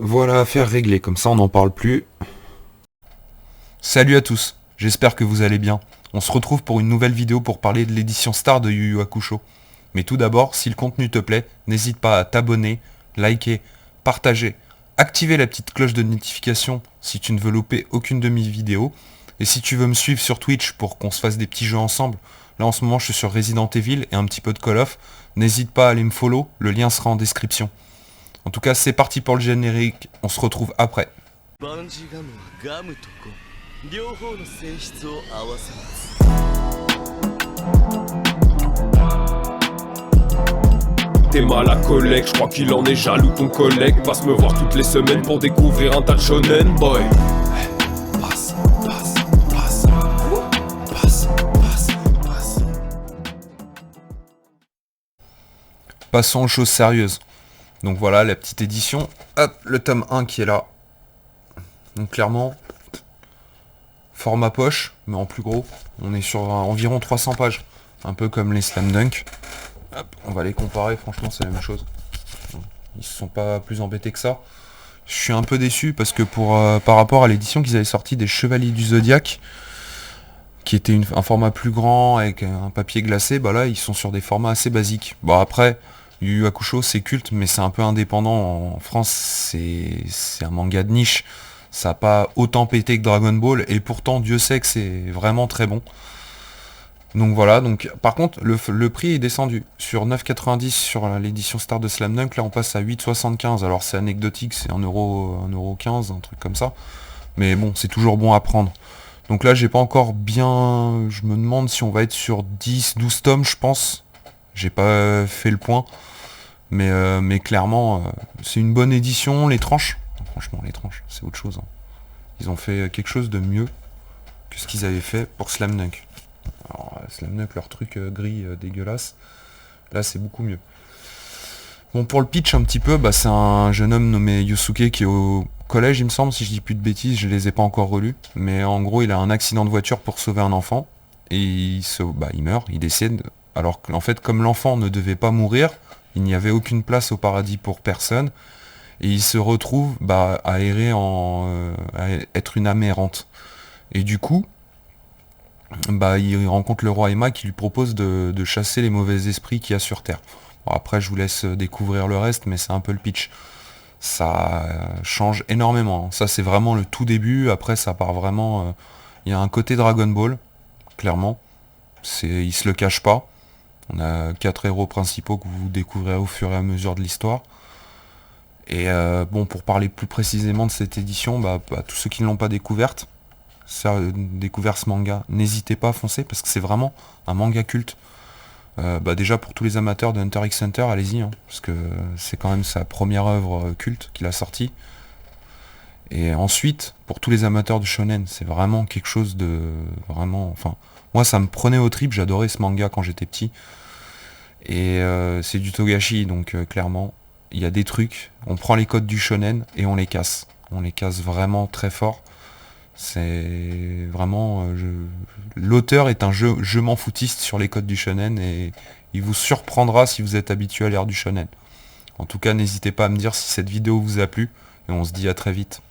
Voilà, affaire réglée, comme ça on n'en parle plus. Salut à tous, j'espère que vous allez bien. On se retrouve pour une nouvelle vidéo pour parler de l'édition Star de Yu Yu Hakusho. Mais tout d'abord, si le contenu te plaît, n'hésite pas à t'abonner, liker, partager, activer la petite cloche de notification si tu ne veux louper aucune de mes vidéos. Et si tu veux me suivre sur Twitch pour qu'on se fasse des petits jeux ensemble, là en ce moment je suis sur Resident Evil et un petit peu de Call of, n'hésite pas à aller me follow, le lien sera en description. En tout cas, c'est parti pour le générique, on se retrouve après. 'T'es mal à collègue, je crois qu'il en est jaloux ton collègue. Passe me voir toutes les semaines pour découvrir un tas de shonen boy. Passe. Passons aux choses sérieuses. Donc voilà la petite édition. Hop, le tome 1 qui est là. Donc clairement, format poche, mais en plus gros. On est sur environ 300 pages. Un peu comme les Slam Dunk. Hop, on va les comparer, franchement c'est la même chose. Ils se sont pas plus embêtés que ça. Je suis un peu déçu parce que par rapport à l'édition qu'ils avaient sorti des Chevaliers du Zodiaque, qui était un format plus grand avec un papier glacé, bah là ils sont sur des formats assez basiques. Bon après, Yu Yu Hakusho c'est culte mais c'est un peu indépendant. En France c'est un manga de niche. Ça n'a pas autant pété que Dragon Ball et pourtant Dieu sait que c'est vraiment très bon. Donc voilà, donc par contre le prix est descendu. Sur 9,90 sur l'édition Star de Slam Dunk, là on passe à 8,75. Alors c'est anecdotique, c'est 1,15€, un truc comme ça. Mais bon, c'est toujours bon à prendre. Donc là j'ai pas encore bien. Je me demande si on va être sur 10, 12 tomes, je pense. J'ai pas fait le point. Mais clairement, c'est une bonne édition, les tranches. Franchement les tranches, c'est autre chose. Hein. Ils ont fait quelque chose de mieux que ce qu'ils avaient fait pour Slam Dunk. Alors Slam Dunk, leur truc gris dégueulasse. Là c'est beaucoup mieux. Bon pour le pitch un petit peu, bah, c'est un jeune homme nommé Yusuke qui est au collège il me semble, si je dis plus de bêtises, je les ai pas encore relus. Mais en gros il a un accident de voiture pour sauver un enfant. Et il meurt, il décède. Alors qu'en fait comme l'enfant ne devait pas mourir, il n'y avait aucune place au paradis pour personne. Et il se retrouve à errer à être une âme errante. Et du coup, il rencontre le roi Emma qui lui propose de chasser les mauvais esprits qu'il y a sur Terre. Bon, après, je vous laisse découvrir le reste, mais c'est un peu le pitch. Ça change énormément. Ça, c'est vraiment le tout début. Après, ça part vraiment... Il y a un côté Dragon Ball, clairement. Il se le cache pas. On a 4 héros principaux que vous découvrirez au fur et à mesure de l'histoire. Et bon, pour parler plus précisément de cette édition, tous ceux qui ne l'ont pas découvert ce manga, n'hésitez pas à foncer parce que c'est vraiment un manga culte. Déjà pour tous les amateurs de Hunter x Hunter, allez-y, hein, parce que c'est quand même sa première œuvre culte qu'il a sortie. Et ensuite, pour tous les amateurs de shonen, c'est vraiment quelque chose de vraiment... Enfin, moi ça me prenait au trip, j'adorais ce manga quand j'étais petit. Et c'est du Togashi, donc clairement, il y a des trucs, on prend les codes du shonen et on les casse. On les casse vraiment très fort. C'est vraiment... L'auteur est un je m'en foutiste sur les codes du shonen et il vous surprendra si vous êtes habitué à l'ère du shonen. En tout cas, n'hésitez pas à me dire si cette vidéo vous a plu et on se dit à très vite.